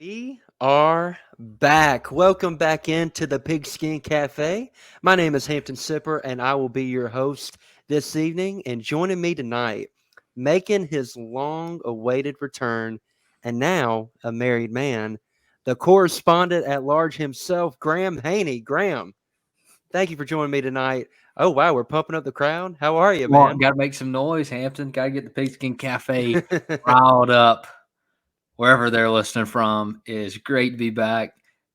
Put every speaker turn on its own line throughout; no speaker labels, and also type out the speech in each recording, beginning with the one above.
We are back. Welcome back into the Pigskin Cafe. My name is Hampton Sipper, and I will be your host this evening. And joining me tonight, making his long awaited return, and now a married man, the correspondent at large himself, Graham Haney. Graham, thank you for joining me tonight. Oh, wow, we're pumping up the crowd. How are you,
Well,
man?
got to make some noise, Hampton. Got to get the Pigskin Cafe riled up. Wherever they're listening from is great to be back.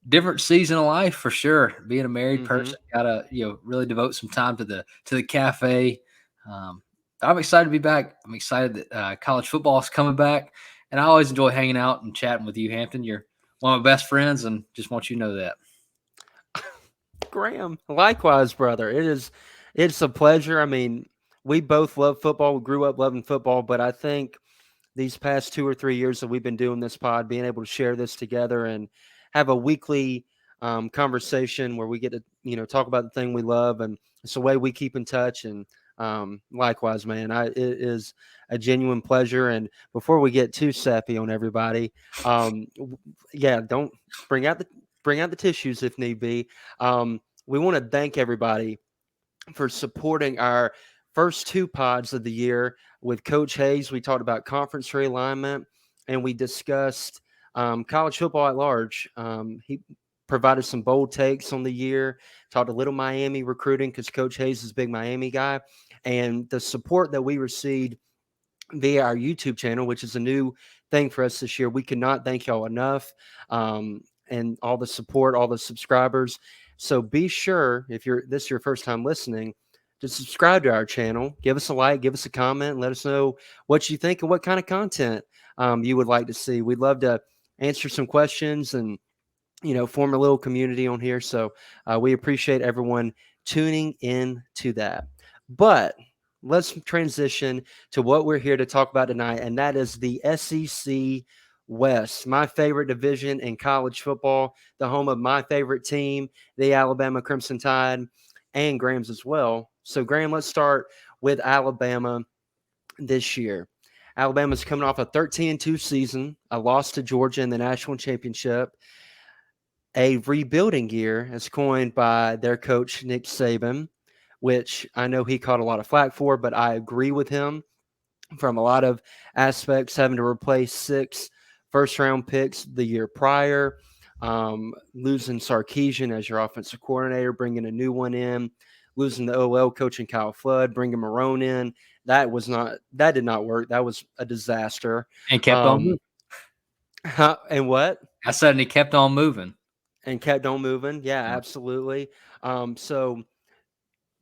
Different season of life for sure. Being a married
hmm
person, gotta really devote some time to the cafe. Um, I'm excited to be back. I'm excited that college football is coming back, and I always enjoy hanging out and chatting with you, Hampton. You're one of my best friends, and just want you to know that.
Graham, likewise, brother. It's a pleasure. I mean, we both love football. We grew up loving football, but I think these past 2 or 3 years that we've been doing this pod, being able to share this together and have a weekly conversation where we get to talk about the thing we love, and it's a way we keep in touch. And likewise, man, it is a genuine pleasure. And before we get too sappy on everybody, yeah, don't bring out the bring out the tissues if need be. We want to thank everybody for supporting our first two pods of the year with Coach Hayes. We talked about conference realignment, and we discussed college football at large. He provided some bold takes on the year, talked a little Miami recruiting because Coach Hayes is a big Miami guy, and the support that we received via our YouTube channel, which is a new thing for us this year. We cannot thank y'all enough, and all the support, all the subscribers. So be sure, if this is your first time listening, to subscribe to our channel. Give us a like, give us a comment, and let us know what you think and what kind of content you would like to see. We'd love to answer some questions and form a little community on here. So we appreciate everyone tuning in to that. But let's transition to what we're here to talk about tonight, and that is the SEC West, my favorite division in college football, the home of my favorite team, the Alabama Crimson Tide, and Graham's as well. So, Graham, let's start with Alabama this year. Alabama's coming off a 13-2 season, a loss to Georgia in the national championship, a rebuilding year, as coined by their coach, Nick Saban, which I know he caught a lot of flack for, but I agree with him from a lot of aspects, having to replace 6 first-round picks the year prior, losing Sarkisian as your offensive coordinator, bringing a new one in, losing the OL coach in Kyle Flood, bringing Marone in. That did not work. That was a disaster.
And kept on moving.
And what?
I said, and he kept on moving.
And kept on moving. Yeah, absolutely. So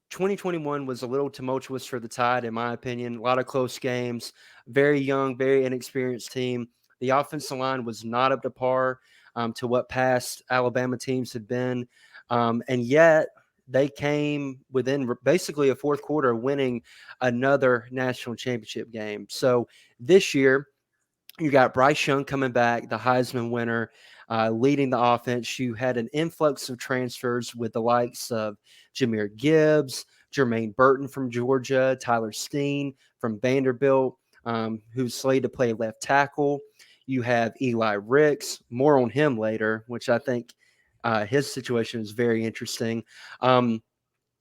2021 was a little tumultuous for the Tide, in my opinion. A lot of close games, very young, very inexperienced team. The offensive line was not up to par to what past Alabama teams had been. And yet they came within basically a fourth quarter winning another national championship game. So this year, you got Bryce Young coming back, the Heisman winner, leading the offense. You had an influx of transfers with the likes of Jahmyr Gibbs, Jermaine Burton from Georgia, Tyler Steen from Vanderbilt, who's slated to play left tackle. You have Eli Ricks, more on him later, which I think his situation is very interesting. And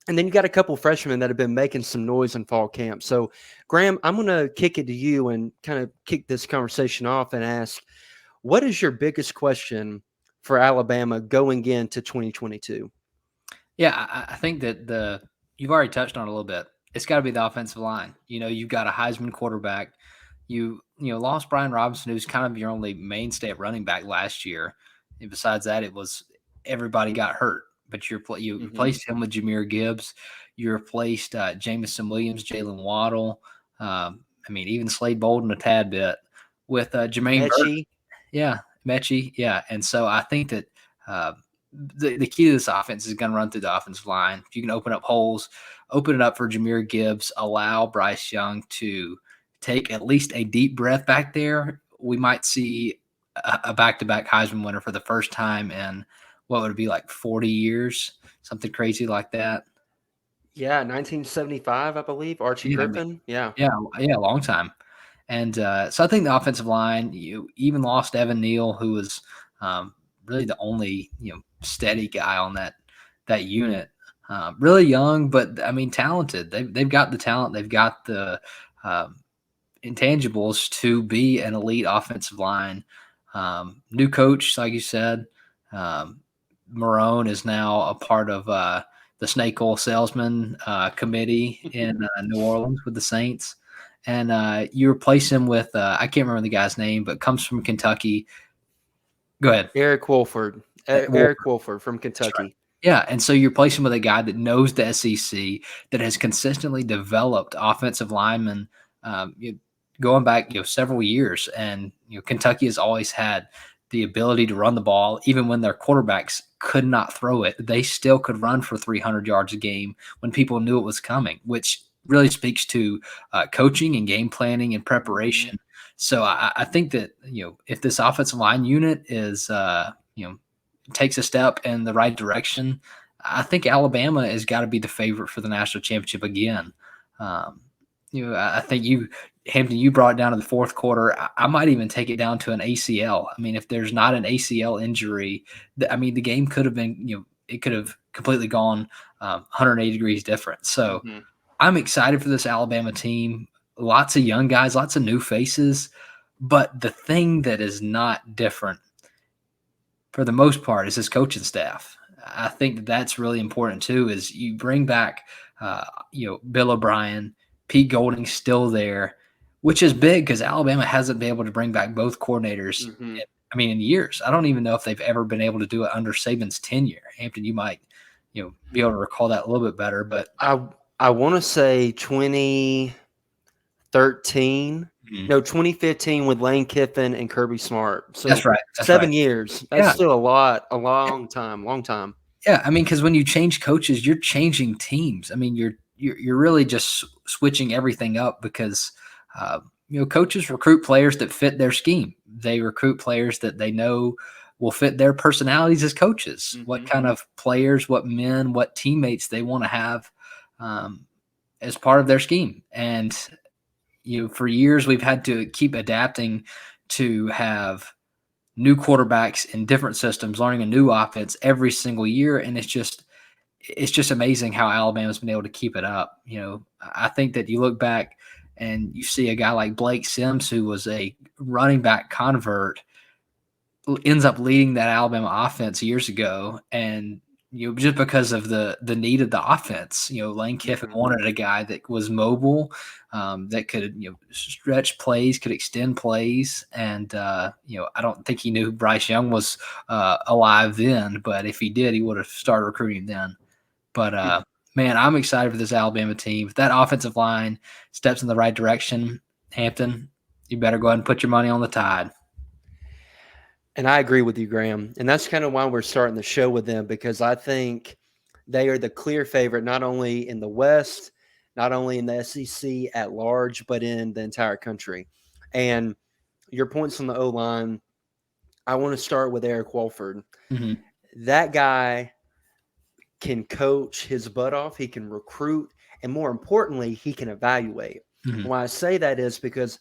then you got a couple freshmen that have been making some noise in fall camp. So, Graham, I'm going to kick it to you and kind of kick this conversation off and ask, what is your biggest question for Alabama going into 2022?
Yeah, I think that you've already touched on it a little bit. It's got to be the offensive line. You've got a Heisman quarterback. You lost Brian Robinson, who's kind of your only mainstay at running back last year. And besides that, it was everybody got hurt. But you replaced him with Jameer Gibbs. You replaced Jamison Williams, Jalen Waddle. Even Slade Bolden a tad bit with Jermaine Burton. Yeah, Mechie. Yeah, and so I think that the key to this offense is going to run through the offensive line. If you can open up holes, open it up for Jahmyr Gibbs, allow Bryce Young to take at least a deep breath back there, we might see a back-to-back Heisman winner for the first time in what would it be, like 40 years, something crazy like that.
Yeah, 1975, I believe. Archie Griffin. Yeah,
a long time. And so I think the offensive line, you even lost Evan Neal, who was Really the only steady guy on that unit. Really young, but I mean talented. They've got the talent. They've got the intangibles to be an elite offensive line. New coach, like you said, Marone is now a part of the Snake Oil Salesman committee in New Orleans with the Saints. And you replace him with, I can't remember the guy's name, but comes from Kentucky. Go ahead.
Eric Wolford. Eric Wolford from Kentucky.
Right. Yeah, and so you replace him with a guy that knows the SEC, that has consistently developed offensive linemen going back several years. And Kentucky has always had the ability to run the ball, even when their quarterbacks could not throw it. They still could run for 300 yards a game when people knew it was coming, which really speaks to coaching and game planning and preparation. Mm-hmm. So I think that if this offensive line unit is takes a step in the right direction, I think Alabama has got to be the favorite for the national championship again. I think Hampton, you brought it down to the fourth quarter. I might even take it down to an ACL. I mean, if there's not an ACL injury, the game could have been, it could have completely gone 180 degrees different. So I'm excited for this Alabama team. Lots of young guys, lots of new faces. But the thing that is not different for the most part is his coaching staff. I think that's really important too, is you bring back, Bill O'Brien, Pete Golding's still there, which is big because Alabama hasn't been able to bring back both coordinators, in years. I don't even know if they've ever been able to do it under Saban's tenure. Hampton, you might, be able to recall that a little bit better. But
I want to say 2013. No, 2015 with Lane Kiffin and Kirby Smart. So
that's right.
7 years. That's still a long time.
Yeah, I mean, because when you change coaches, you're changing teams. I mean, you're really just switching everything up because coaches recruit players that fit their scheme. They recruit players that they know will fit their personalities as coaches. What kind of players, what men, what teammates they want to have as part of their scheme. And for years we've had to keep adapting to have new quarterbacks in different systems, learning a new offense every single year. And it's just amazing how Alabama's been able to keep it up. I think that you look back and you see a guy like Blake Sims, who was a running back convert, ends up leading that Alabama offense years ago. And just because of the need of the offense, Lane Kiffin wanted a guy that was mobile, that could, stretch plays, could extend plays. And, I don't think he knew Bryce Young was alive then, but if he did, he would have started recruiting then. But, man, I'm excited for this Alabama team. If that offensive line steps in the right direction, Hampton, you better go ahead and put your money on the Tide.
And I agree with you, Graham. And that's kind of why we're starting the show with them, because I think they are the clear favorite, not only in the West, not only in the SEC at large, but in the entire country. And your points on the O-line, I want to start with Eric Wolford. That guy can coach his butt off. He can recruit. And more importantly, he can evaluate. Why I say that is because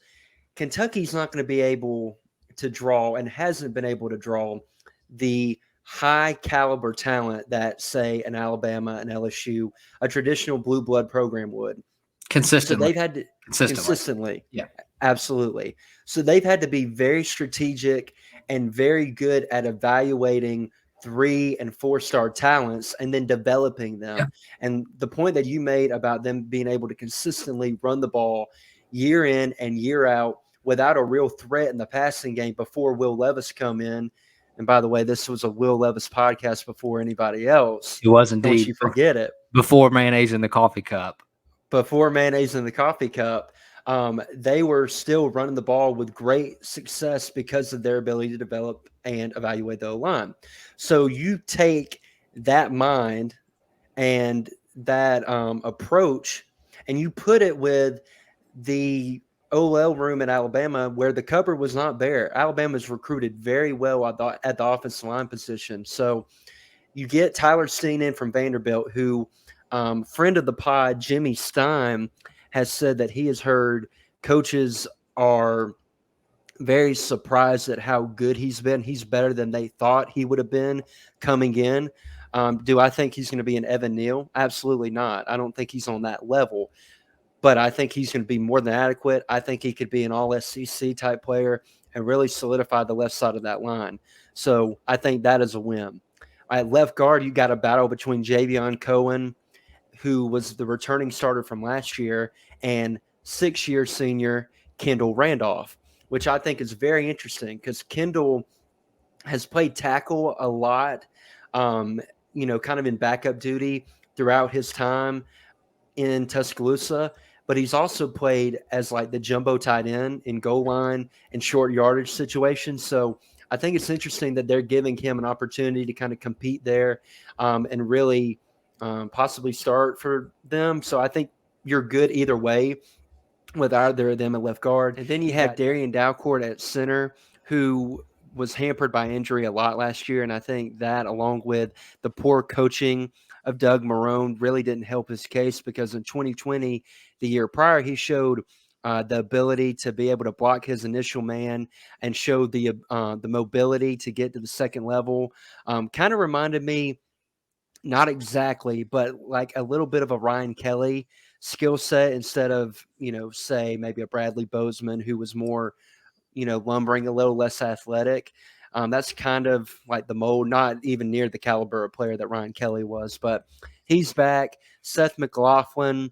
Kentucky's not going to be able to draw, and hasn't been able to draw, the high caliber talent that, say, an Alabama, an LSU, a traditional blue blood program would.
Consistently.
So they've had to consistently. Yeah, absolutely. So they've had to be very strategic and very good at evaluating 3- and 4-star talents and then developing them. Yeah. And the point that you made about them being able to consistently run the ball year in and year out without a real threat in the passing game before Will Levis come in. And by the way, this was a Will Levis podcast before anybody else.
It was indeed.
Don't you forget it.
Before mayonnaise in the coffee cup.
Before mayonnaise in the coffee cup. They were still running the ball with great success because of their ability to develop and evaluate the O-line. So you take that mind and that approach and you put it with the OL room in Alabama where the cupboard was not bare. Alabama's recruited very well at the offensive line position. So you get Tyler Steen in from Vanderbilt, who friend of the pod, Jimmy Stein, has said that he has heard coaches are very surprised at how good he's been. He's better than they thought he would have been coming in. Do I think he's going to be an Evan Neal? Absolutely not. I don't think he's on that level, but I think he's going to be more than adequate. I think he could be an all SEC type player and really solidify the left side of that line. So I think that is a win. At left guard, you got a battle between Javion Cohen, who was the returning starter from last year, and 6-year senior Kendall Randolph, which I think is very interesting because Kendall has played tackle a lot, kind of in backup duty throughout his time in Tuscaloosa, but he's also played as like the jumbo tight end in goal line and short yardage situations. So I think it's interesting that they're giving him an opportunity to kind of compete there and really possibly start for them. So I think you're good either way with either of them at left guard. And then you have Darion Dalcore at center, who was hampered by injury a lot last year. And I think that, along with the poor coaching of Doug Marrone, really didn't help his case, because in 2020, the year prior, he showed the ability to be able to block his initial man and showed the mobility to get to the second level. Kind of reminded me, not exactly, but like a little bit of a Ryan Kelly skill set, instead of, say maybe a Bradley Bozeman, who was more, lumbering, a little less athletic. That's kind of like the mold, not even near the caliber of player that Ryan Kelly was, but he's back. Seth McLaughlin,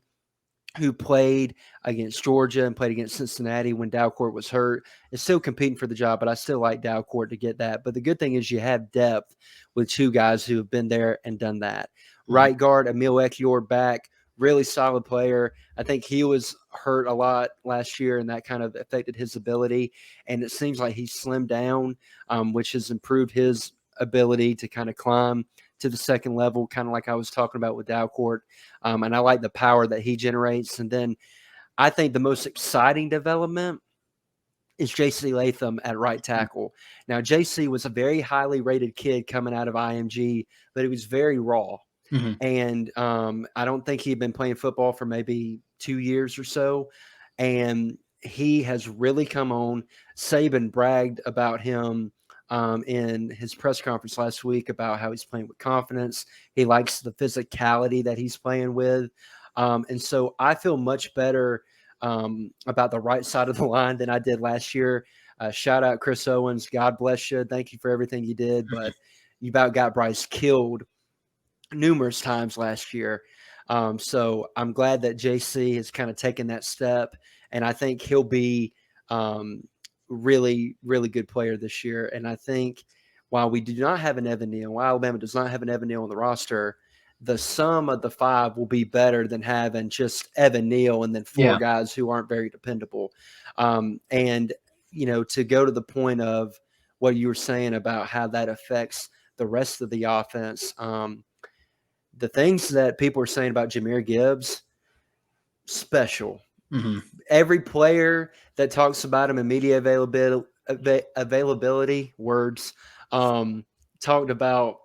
who played against Georgia and played against Cincinnati when Dalcourt was hurt, is still competing for the job, but I still like Dalcourt to get that. But the good thing is you have depth with two guys who have been there and done that. Mm-hmm. Right guard, Emil Ekiyor back, really solid player. I think he was hurt a lot last year, and that kind of affected his ability. And it seems like he's slimmed down, which has improved his ability to kind of climb to the second level, kind of like I was talking about with Dalcourt. And I like the power that he generates. And then I think the most exciting development is JC Latham at right tackle. Now, JC was a very highly rated kid coming out of IMG, but he was very raw. Mm-hmm. And I don't think he'd been playing football for maybe 2 years or so. And he has really come on. Saban bragged about him in his press conference last week about how he's playing with confidence. He likes the physicality that he's playing with. And so I feel much better about the right side of the line than I did last year. Shout out Chris Owens. God bless you. Thank you for everything you did. But you about got Bryce killed numerous times last year. So I'm glad that JC has kind of taken that step. And I think he'll be really, really good player this year. And I think while we do not have an Evan Neal, while Alabama does not have an Evan Neal on the roster, the sum of the five will be better than having just Evan Neal and then four guys who aren't very dependable. And, to go to the point of what you were saying about how that affects the rest of the offense, the things that people are saying about Jameer Gibbs, special. Mm-hmm. Every player that talks about him in media availability words talked about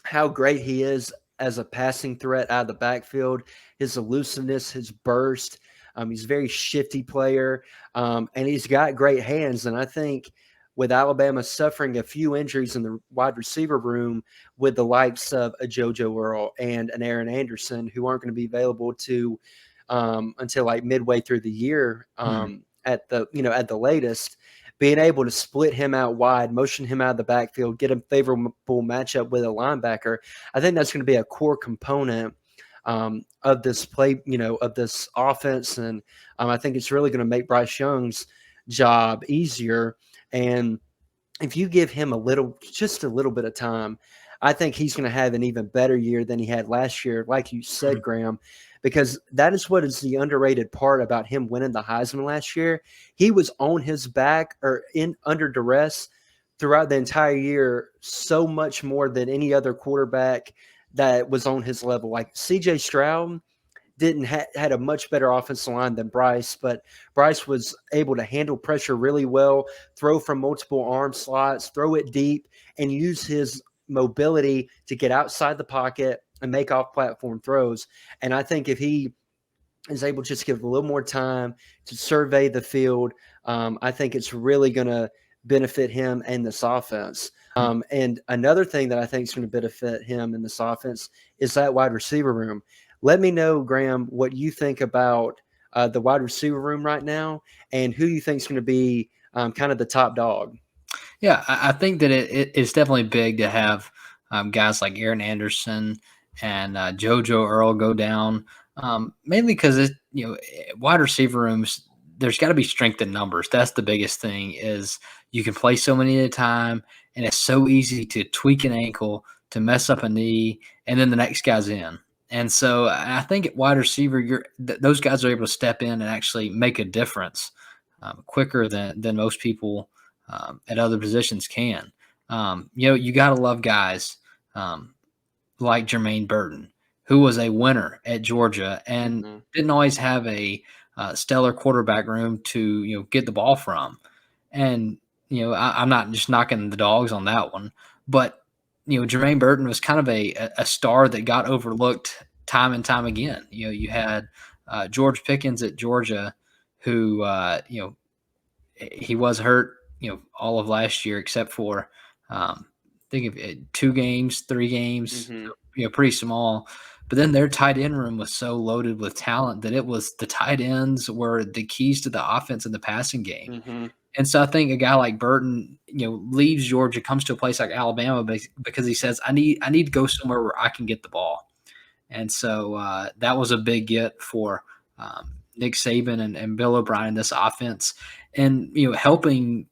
how great he is as a passing threat out of the backfield, his elusiveness, his burst. He's a very shifty player, and he's got great hands. And I think with Alabama suffering a few injuries in the wide receiver room with the likes of a Jojo Earl and an Aaron Anderson, who aren't going to be available to until like midway through the year at the latest, being able to split him out wide, motion him out of the backfield, get a favorable matchup with a linebacker, I think that's going to be a core component of this play, of this offense. And I think it's really going to make Bryce Young's job easier. And if you give him just a little bit of time, I think he's going to have an even better year than he had last year, like you said, Graham, because that is what is the underrated part about him winning the Heisman last year. He was on his back or under duress throughout the entire year, so much more than any other quarterback that was on his level. Like C.J. Stroud had a much better offensive line than Bryce, but Bryce was able to handle pressure really well, throw from multiple arm slots, throw it deep, and use his mobility to get outside the pocket and make off-platform throws. And I think if he is able to just give a little more time to survey the field, I think it's really going to benefit him and this offense. And another thing that I think is going to benefit him in this offense is that wide receiver room. Let me know, Graham, what you think about the wide receiver room right now and who you think is going to be kind of the top dog.
Yeah, I think that it's definitely big to have guys like Aaron Anderson and Jojo Earl go down, mainly because wide receiver rooms. There's got to be strength in numbers. That's the biggest thing. Is you can play so many at a time, and it's so easy to tweak an ankle, to mess up a knee, and then the next guy's in. And so I think at wide receiver, those guys are able to step in and actually make a difference quicker than most people at other positions can. You got to love guys like Jermaine Burton, who was a winner at Georgia and didn't always have a stellar quarterback room to get the ball from. And I'm not just knocking the dogs on that one, but Jermaine Burton was kind of a star that got overlooked time and time again. You had George Pickens at Georgia, who he was hurt all of last year except for think of it, 2 games, 3 games, pretty small. But then their tight end room was so loaded with talent that it was the tight ends were the keys to the offense in the passing game. And so I think a guy like Burton, leaves Georgia, comes to a place like Alabama because he says, I need to go somewhere where I can get the ball. And so that was a big get for Nick Saban and Bill O'Brien in this offense, and helping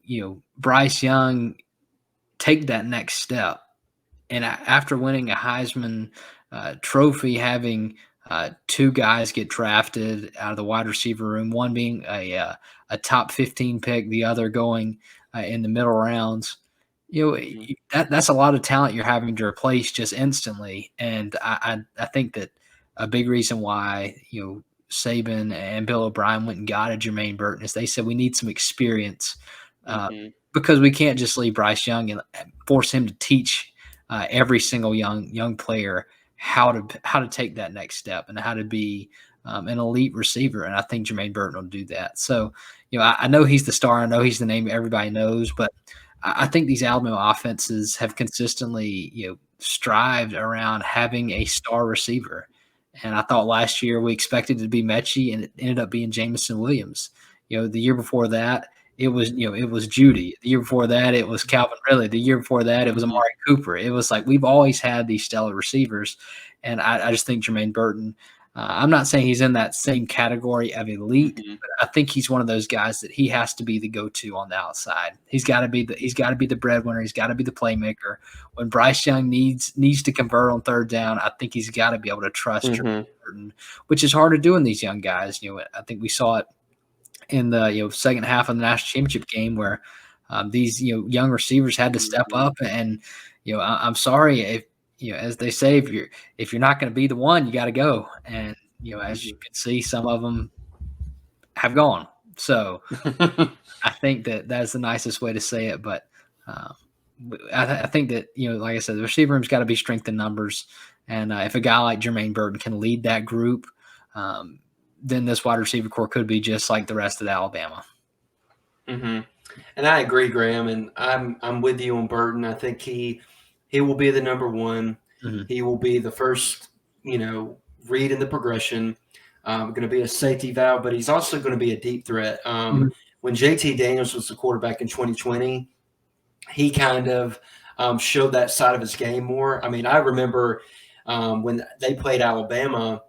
Bryce Young take that next step. And after winning a Heisman Trophy, having 2 guys get drafted out of the wide receiver room, one being a top 15 pick, the other going in the middle rounds. That's a lot of talent you're having to replace just instantly. And I think that a big reason why Saban and Bill O'Brien went and got a Jermaine Burton is they said we need some experience because we can't just leave Bryce Young and force him to teach every single young player how to take that next step and how to be an elite receiver. And I think Jermaine Burton will do that. So, I know he's the star. I know he's the name everybody knows, but I think these Alabama offenses have consistently, strived around having a star receiver. And I thought last year we expected it to be Mechie, and it ended up being Jamison Williams. The year before that, it was Judy. The year before that, it was Calvin Ridley. The year before that, it was Amari Cooper. It was like we've always had these stellar receivers, and I just think Jermaine Burton. I'm not saying he's in that same category of elite, but I think he's one of those guys that he has to be the go-to on the outside. He's got to be the breadwinner. He's got to be the playmaker. When Bryce Young needs to convert on third down, I think he's got to be able to trust Jermaine Burton, which is hard to do in these young guys. I think we saw it in the second half of the national championship game where these young receivers had to step up. And I'm sorry if as they say, if you're not going to be the one, you got to go. And as you can see, some of them have gone. So I think that that's the nicest way to say it. But I think that like I said, the receiver room's got to be strength in numbers. And if a guy like Jermaine Burton can lead that group, then this wide receiver core could be just like the rest of Alabama.
And I agree, Graham, and I'm with you on Burton. I think he will be the number one. He will be the first, read in the progression. Going to be a safety valve, but he's also going to be a deep threat. When JT Daniels was the quarterback in 2020, he kind of showed that side of his game more. I mean, I remember when they played Alabama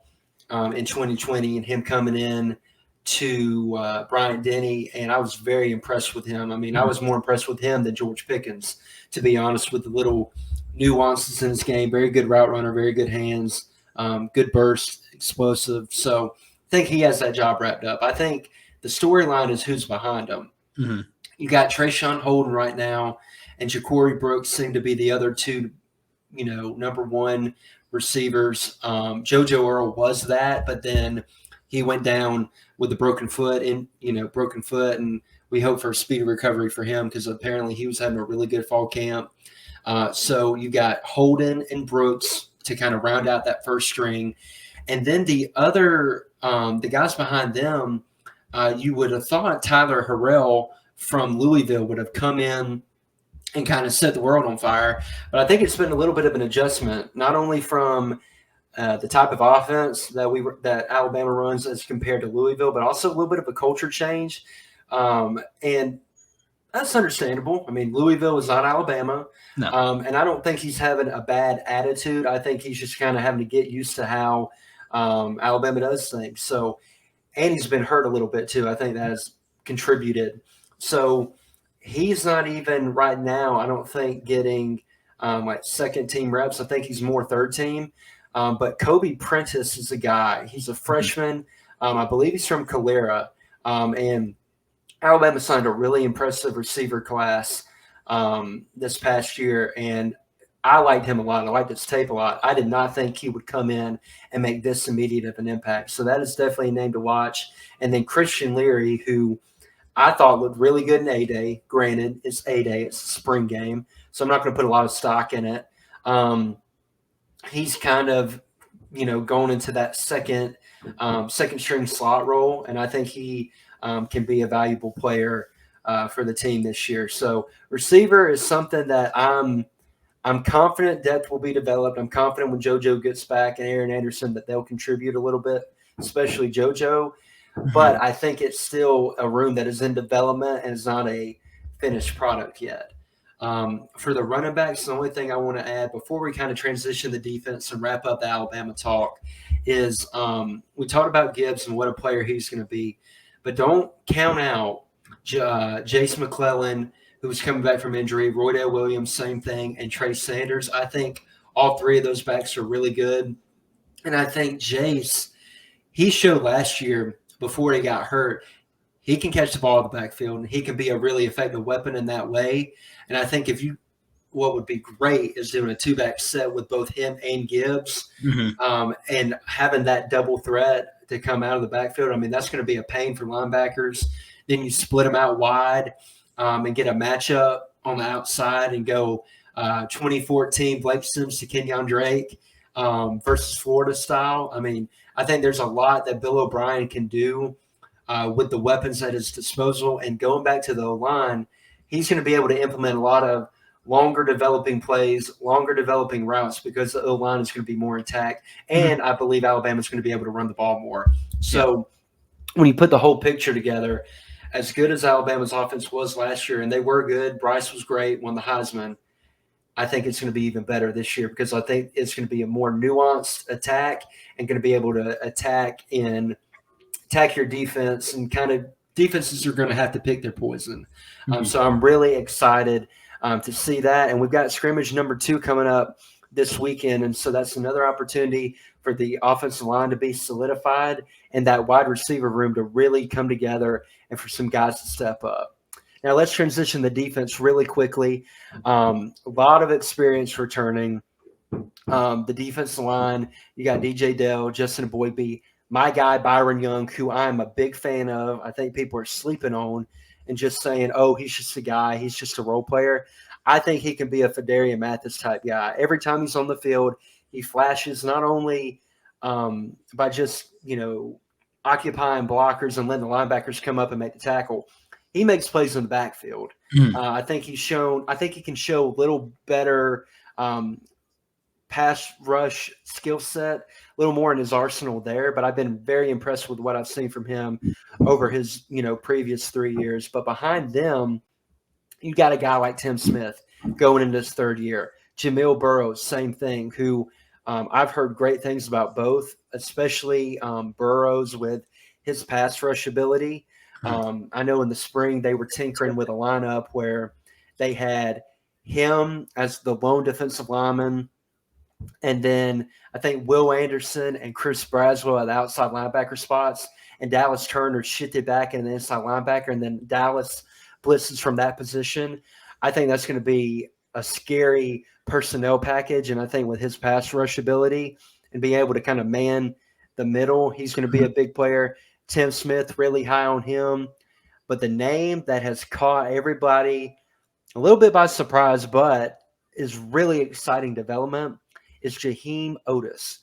in 2020 and him coming in to Bryant Denny, and I was very impressed with him. I mean, I was more impressed with him than George Pickens, to be honest, with the little nuances in his game. Very good route runner, very good hands, good burst, explosive. So I think he has that job wrapped up. I think the storyline is who's behind him. You got Trayshawn Holden right now, and Ja'Cory Brooks seem to be the other two, number one receivers. Jojo Earl was that, but then he went down with a broken foot, and we hope for a speedy recovery for him because apparently he was having a really good fall camp. So you got Holden and Brooks to kind of round out that first string, and then the other the guys behind them, you would have thought Tyler Harrell from Louisville would have come in and kind of set the world on fire. But I think it's been a little bit of an adjustment, not only from the type of offense that Alabama runs as compared to Louisville, but also a little bit of a culture change. And that's understandable. I mean, Louisville is not Alabama.
No.
And I don't think he's having a bad attitude. I think he's just kind of having to get used to how Alabama does things. So, and he's been hurt a little bit too. I think that has contributed. So he's not even right now, I don't think, getting like second team reps. I think he's more third team. But Kobe Prentice is a guy. He's a freshman. I believe he's from Calera. And Alabama signed a really impressive receiver class this past year. And I liked him a lot. I liked his tape a lot. I did not think he would come in and make this immediate of an impact. So that is definitely a name to watch. And then Christian Leary, who I thought looked really good in A-Day. Granted, it's A-Day. It's a spring game. So I'm not going to put a lot of stock in it. He's kind of, going into that second string slot role. And I think he can be a valuable player for the team this year. So receiver is something that I'm confident depth will be developed. I'm confident when JoJo gets back and Aaron Anderson that they'll contribute a little bit, especially JoJo. But I think it's still a room that is in development and is not a finished product yet. For the running backs, the only thing I want to add before we kind of transition the defense and wrap up the Alabama talk is we talked about Gibbs and what a player he's going to be. But don't count out Jace McClellan, who's coming back from injury, Roydale Williams, same thing, and Trey Sanders. I think all three of those backs are really good. And I think Jace, he showed last year before he got hurt, he can catch the ball in the backfield, and he can be a really effective weapon in that way. And I think what would be great is doing a two-back set with both him and Gibbs and having that double threat to come out of the backfield. I mean, that's going to be a pain for linebackers. Then you split them out wide and get a matchup on the outside and go 2014 Blake Sims to Kenyon Drake versus Florida style. I mean, I think there's a lot that Bill O'Brien can do with the weapons at his disposal. And going back to the line, he's going to be able to implement a lot of longer developing plays, longer developing routes because the O-line is going to be more intact. And I believe Alabama's going to be able to run the ball more. So when you put the whole picture together, as good as Alabama's offense was last year, and they were good, Bryce was great, won the Heisman, I think it's going to be even better this year because I think it's going to be a more nuanced attack and going to be able to attack your defense, and kind of defenses are going to have to pick their poison. So I'm really excited to see that. And we've got scrimmage number 2 coming up this weekend. And so that's another opportunity for the offensive line to be solidified and that wide receiver room to really come together and for some guys to step up. Now let's transition the defense really quickly. A lot of experience returning. The defensive line, you got DJ Dell, Justin Boydby, my guy Byron Young, who I'm a big fan of. I think people are sleeping on and just saying, oh, he's just a guy. He's just a role player. I think he can be a Fedarian Mathis type guy. Every time he's on the field, he flashes not only by just, occupying blockers and letting the linebackers come up and make the tackle. He makes plays in the backfield. I think he can show a little better pass rush skill set, a little more in his arsenal there, but I've been very impressed with what I've seen from him over his, previous 3 years. But behind them, you got a guy like Tim Smith going into his 3rd year. Jamil Burrows, same thing, who I've heard great things about both, especially Burrows with his pass rush ability. I know in the spring they were tinkering with a lineup where they had him as the lone defensive lineman, and then I think Will Anderson and Chris Braswell at the outside linebacker spots, and Dallas Turner shifted back in the inside linebacker, and then Dallas blitzes from that position. I think that's going to be a scary personnel package, and I think with his pass rush ability and being able to kind of man the middle, he's going to be a big player. Tim Smith, really high on him. But the name that has caught everybody a little bit by surprise, but is really exciting development, is Jaheim Otis.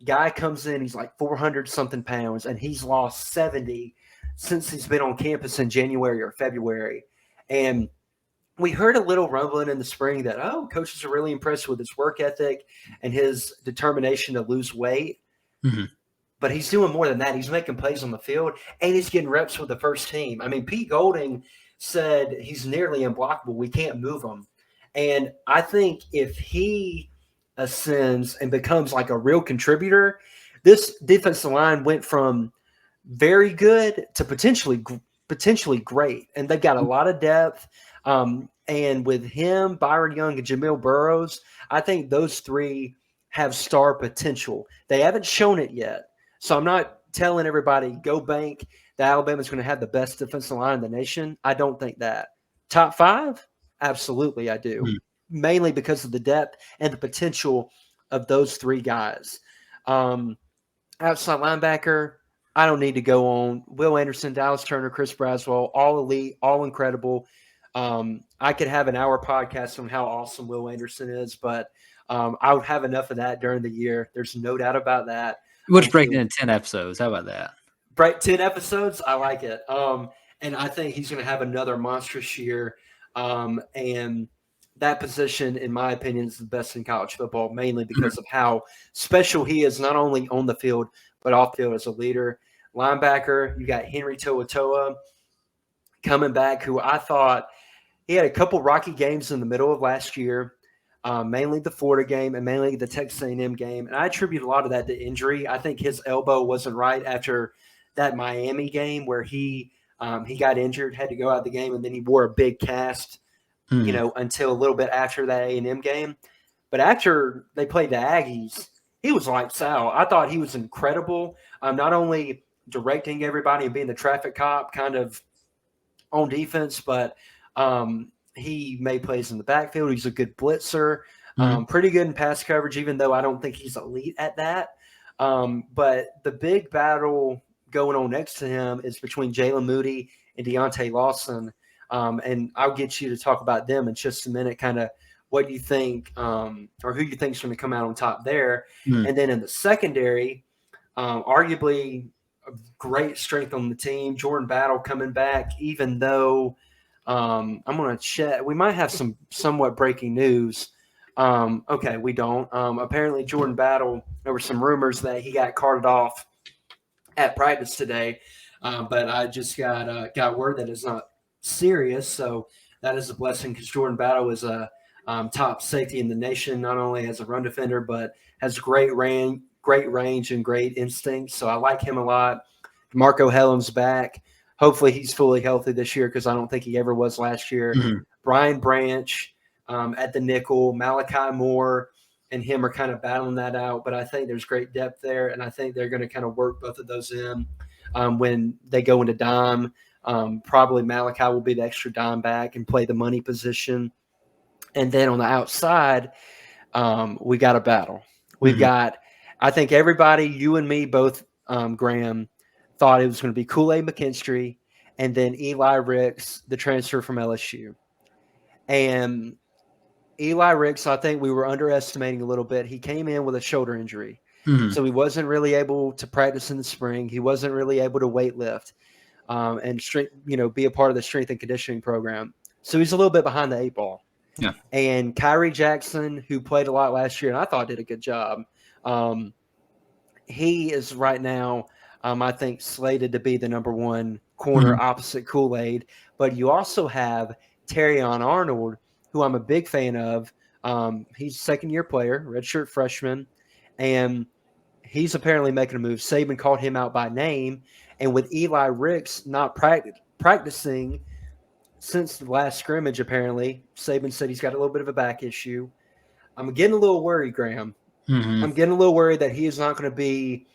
Guy comes in, he's like 400-something pounds, and he's lost 70 since he's been on campus in January or February. And we heard a little rumbling in the spring that, coaches are really impressed with his work ethic and his determination to lose weight.
Mm-hmm.
But he's doing more than that. He's making plays on the field, and he's getting reps with the first team. I mean, Pete Golding said he's nearly unblockable. We can't move him. And I think if he ascends and becomes like a real contributor, this defensive line went from very good to potentially great. And they've got a lot of depth. And with him, Byron Young, and Jamil Burrows, I think those three have star potential. They haven't shown it yet. So I'm not telling everybody, go bank that Alabama's going to have the best defensive line in the nation. I don't think that. Top 5? Absolutely, I do. Mm-hmm. Mainly because of the depth and the potential of those three guys. Outside linebacker, I don't need to go on. Will Anderson, Dallas Turner, Chris Braswell, all elite, all incredible. I could have an hour podcast on how awesome Will Anderson is, but I would have enough of that during the year. There's no doubt about that.
We'll just break it into 10 episodes. How about that?
Break 10 episodes? I like it. And I think he's going to have another monstrous year. And that position, in my opinion, is the best in college football, mainly because of how special he is, not only on the field, but off the field as a leader. Linebacker, you got Henry To'oTo'o coming back, who I thought he had a couple rocky games in the middle of last year. Mainly the Florida game and mainly the Texas A&M game. And I attribute a lot of that to injury. I think his elbow wasn't right after that Miami game where he got injured, had to go out of the game, and then he wore a big cast, until a little bit after that A&M game. But after they played the Aggies, he was lights out. I thought he was incredible, not only directing everybody and being the traffic cop kind of on defense, but he made plays in the backfield. He's a good blitzer, pretty good in pass coverage, even though I don't think he's elite at that. But the big battle going on next to him is between Jayla Moody and Deontay Lawson. And I'll get you to talk about them in just a minute, kind of what you think or who you think is going to come out on top there. And then in the secondary, arguably a great strength on the team, Jordan Battle coming back, even though I'm going to check. We might have some somewhat breaking news. Okay, we don't. Apparently, Jordan Battle, there were some rumors that he got carted off at practice today, but I just got word that it's not serious. So that is a blessing because Jordan Battle is a top safety in the nation, not only as a run defender, but has great range, and great instincts. So I like him a lot. Marco Helen's back. Hopefully he's fully healthy this year because I don't think he ever was last year. Brian Branch at the nickel, Malachi Moore and him are kind of battling that out, but I think there's great depth there, and I think they're going to kind of work both of those in when they go into dime. Probably Malachi will be the extra dime back and play the money position. And then on the outside, we got a battle. We've got, I think everybody, you and me both, Graham, thought it was going to be Kool-Aid McKinstry and then Eli Ricks, the transfer from LSU. And Eli Ricks, I think we were underestimating a little bit. He came in with a shoulder injury. So he wasn't really able to practice in the spring. He wasn't really able to weight lift and be a part of the strength and conditioning program. So he's a little bit behind the 8 ball.
Yeah.
And Kyrie Jackson, who played a lot last year and I thought did a good job, he is right now, I think, slated to be the number 1 corner opposite Kool-Aid. But you also have Terrion Arnold, who I'm a big fan of. He's a second-year player, redshirt freshman, and he's apparently making a move. Saban called him out by name, and with Eli Ricks not practicing since the last scrimmage, apparently, Saban said he's got a little bit of a back issue. I'm getting a little worried, Graham. I'm getting a little worried that he is not going to be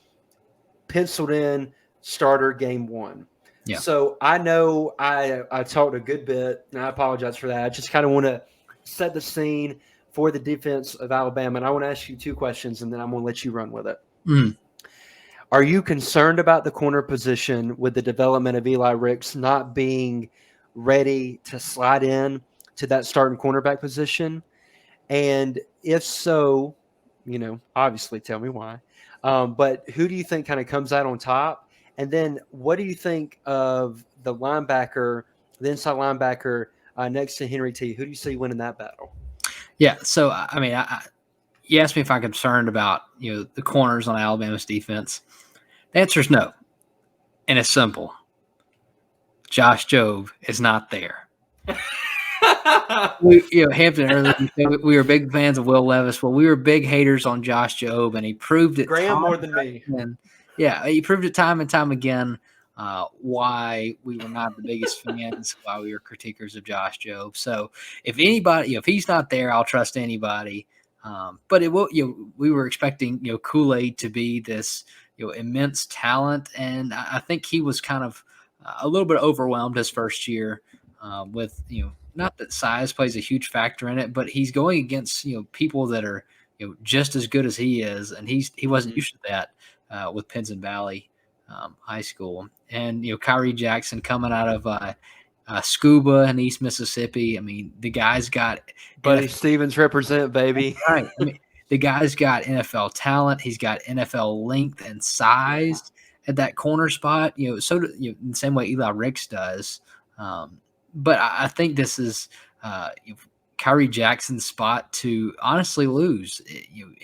penciled in starter game 1.
Yeah.
So I know I talked a good bit, and I apologize for that. I just kind of want to set the scene for the defense of Alabama, and I want to ask you 2 questions, and then I'm going to let you run with it. Are you concerned about the corner position with the development of Eli Ricks not being ready to slide in to that starting cornerback position? And if so, obviously tell me why. But who do you think kind of comes out on top? And then what do you think of the linebacker, the inside linebacker next to Henry T? Who do you see winning that battle?
Yeah. So I mean, you asked me if I'm concerned about the corners on Alabama's defense. The answer is no, and it's simple. Josh Jobe is not there. Hampton earlier, we were big fans of Will Levis. Well, we were big haters on Josh Jobe, and he proved it.
Graham more than me.
Yeah, he proved it time and time again. Why we were not the biggest fans, why we were critiquers of Josh Jobe. So if anybody, if he's not there, I'll trust anybody. But it will. We were expecting Kool-Aid to be this immense talent, and I think he was kind of a little bit overwhelmed his first year with not that size plays a huge factor in it, but he's going against people that are just as good as he is, and he wasn't used to that with Pinson Valley High School, and Kyrie Jackson coming out of Scuba in East Mississippi. I mean, the guy's got
Buddy Stevens represent, baby.
Right. I mean, the guy's got NFL talent. He's got NFL length and size at that corner spot. So in the same way Eli Ricks does. But I think this is Kyrie Jackson's spot to honestly lose.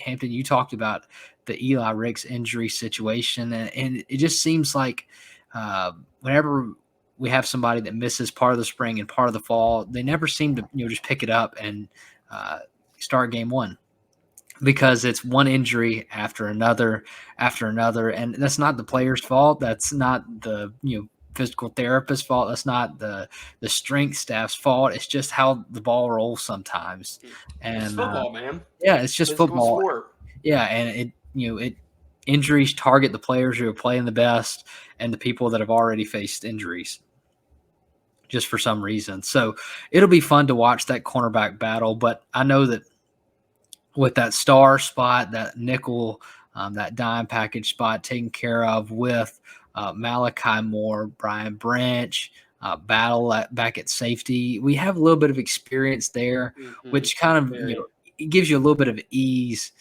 Hampton, you talked about the Eli Ricks injury situation, and it just seems like whenever we have somebody that misses part of the spring and part of the fall, they never seem to just pick it up and start game one, because it's one injury after another, and that's not the player's fault. That's not the physical therapist's fault. That's not the strength staff's fault. It's just how the ball rolls sometimes. And
it's football, man.
Yeah, it's just
Physical
football.
Sport.
Yeah, and it injuries target the players who are playing the best and the people that have already faced injuries just for some reason. So it'll be fun to watch that cornerback battle. But I know that with that star spot, that nickel, that dime package spot taken care of with Malachi Moore, Brian Branch, battle back at safety, we have a little bit of experience there, which kind of it gives you a little bit of ease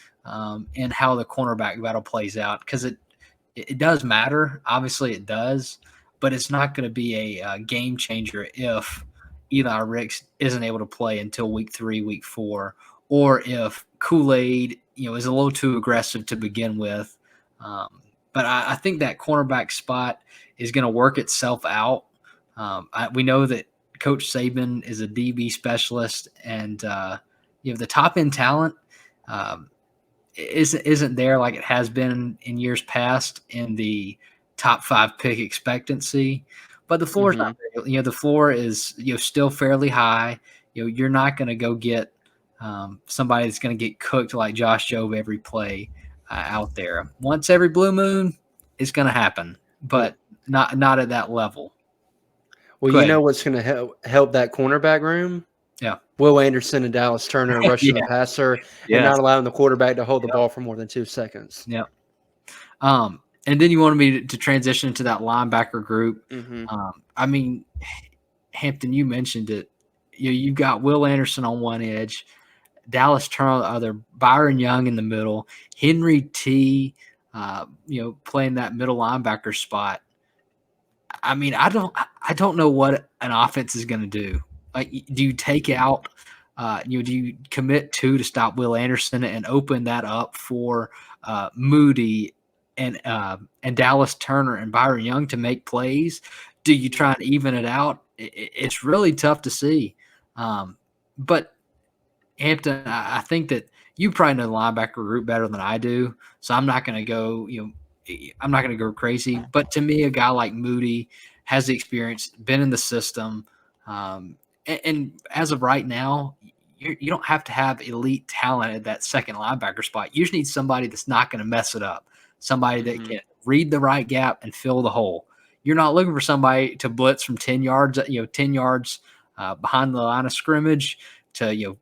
in how the cornerback battle plays out, because it does matter. Obviously, it does, but it's not going to be a game changer if Eli Ricks isn't able to play until week 3, week 4, or if Kool-Aid is a little too aggressive to begin with. But I think that cornerback spot is going to work itself out. We know that Coach Saban is a DB specialist, and the top end talent isn't there like it has been in years past in the top 5 pick expectancy. But the floor is not there. The floor is still fairly high. You're not going to go get somebody that's going to get cooked like Josh Jobe every play out there. Once every blue moon, it's going to happen, but not at that level.
Well, you know what's going to help that cornerback room?
Yeah.
Will Anderson and Dallas Turner rushing the passer and not allowing the quarterback to hold the ball for more than 2 seconds.
Yep. And then you wanted me to transition to that linebacker group. I mean, Hampton, you mentioned it. You've got Will Anderson on one edge, Dallas Turner on the other, Byron Young in the middle, Henry T, playing that middle linebacker spot. I mean, I don't know what an offense is going to do. Like, do you take out, do you commit to stop Will Anderson and open that up for Moody and Dallas Turner and Byron Young to make plays? Do you try and even it out? It's really tough to see. But Hampton, I think that you probably know the linebacker group better than I do, so I'm not going to go. I'm not going to go crazy. But to me, a guy like Moody has the experience, been in the system, and as of right now, you don't have to have elite talent at that second linebacker spot. You just need somebody that's not going to mess it up, somebody that can read the right gap and fill the hole. You're not looking for somebody to blitz from 10 yards, 10 yards behind the line of scrimmage to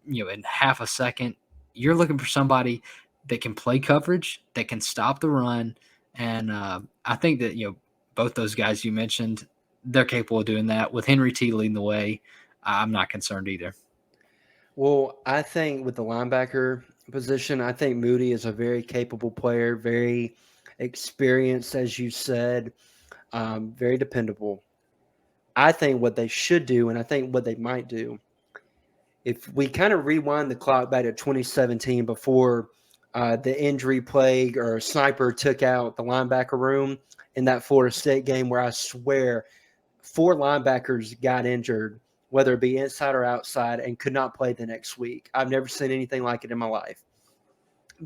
in half a second. You're looking for somebody that can play coverage, that can stop the run, and I think that both those guys you mentioned, they're capable of doing that. With Henry T leading the way, I'm not concerned either.
Well, I think with the linebacker position, I think Moody is a very capable player, very experienced, as you said, very dependable. I think what they should do, and I think what they might do, if we kind of rewind the clock back to 2017 before the injury plague or sniper took out the linebacker room in that Florida State game where I swear 4 linebackers got injured, whether it be inside or outside, and could not play the next week. I've never seen anything like it in my life.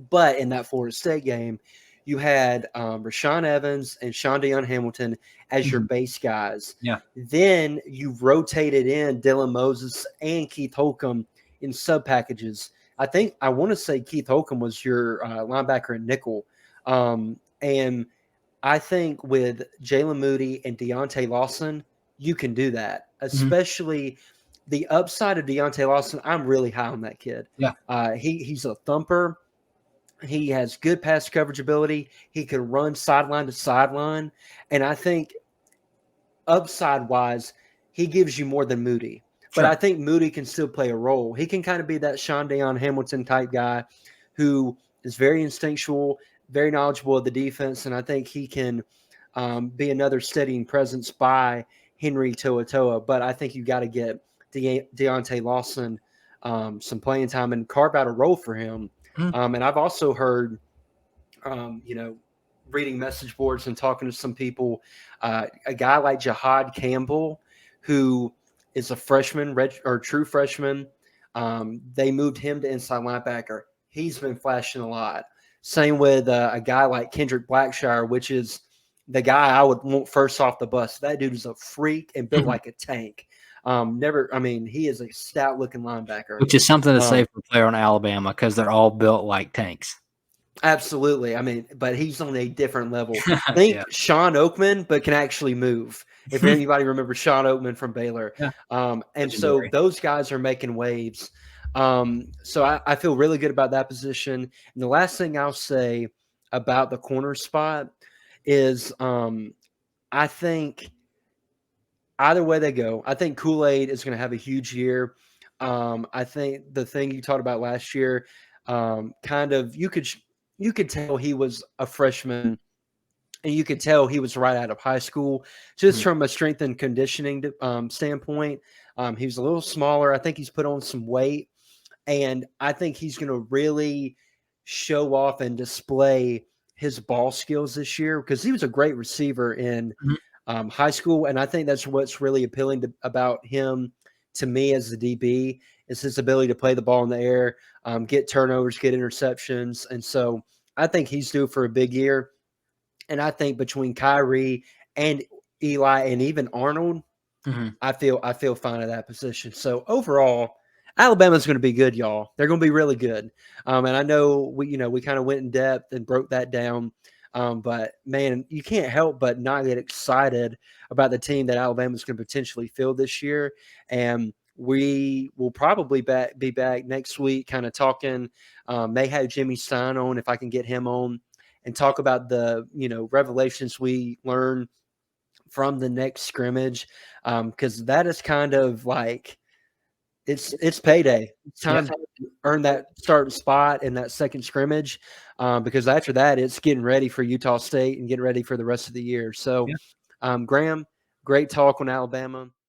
But in that Florida State game, you had Rashawn Evans and Sean Deion Hamilton as your base guys.
Yeah.
Then you rotated in Dylan Moses and Keith Holcomb in sub packages. I want to say Keith Holcomb was your linebacker in nickel. And I think with Jayla Moody and Deontay Lawson, you can do that, especially the upside of Deontay Lawson. I'm really high on that kid.
Yeah.
He's a thumper. He has good pass coverage ability. He can run sideline to sideline. And I think upside-wise, he gives you more than Moody. But I think Moody can still play a role. He can kind of be that Sean Deion Hamilton type guy who is very instinctual, very knowledgeable of the defense, and I think he can be another steadying presence by Henry To'oTo'o. But I think you got to get Deontay Lawson some playing time and carve out a role for him. And I've also heard, reading message boards and talking to some people, a guy like Jahad Campbell, who is a freshman, true freshman. They moved him to inside linebacker. He's been flashing a lot. Same with a guy like Kendrick Blackshire, which is the guy I would want first off the bus. That dude is a freak and built like a tank. He is a stout-looking linebacker.
Which is something to say for a player on Alabama because they're all built like tanks.
Absolutely. But he's on a different level. Think Sean Oakman, but can actually move. If anybody remembers Sean Oakman from Baylor. Yeah. So those guys are making waves. So I feel really good about that position. And the last thing I'll say about the corner spot is I think either way they go, I think Kool-Aid is going to have a huge year. I think the thing you talked about last year, you could tell he was a freshman, and you could tell he was right out of high school, just from a strength and conditioning standpoint. He was a little smaller. I think he's put on some weight, and I think he's going to really show off and display his ball skills this year because he was a great receiver in high school, and I think that's what's really appealing about him to me as a DB is his ability to play the ball in the air, get turnovers, get interceptions, and so I think he's due for a big year. And I think between Kyrie and Eli and even Arnold, I feel fine at that position. So overall, Alabama's going to be good, y'all. They're going to be really good. And I know we kind of went in depth and broke that down. But man, you can't help but not get excited about the team that Alabama's going to potentially field this year. And we will probably be back next week, kind of talking. May have Jimmy Stein on if I can get him on, and talk about the revelations we learned from the next scrimmage, because that is kind of like it's payday. It's time to earn that starting spot in that second scrimmage, because after that, it's getting ready for Utah State and getting ready for the rest of the year. So, Graham, great talk on Alabama.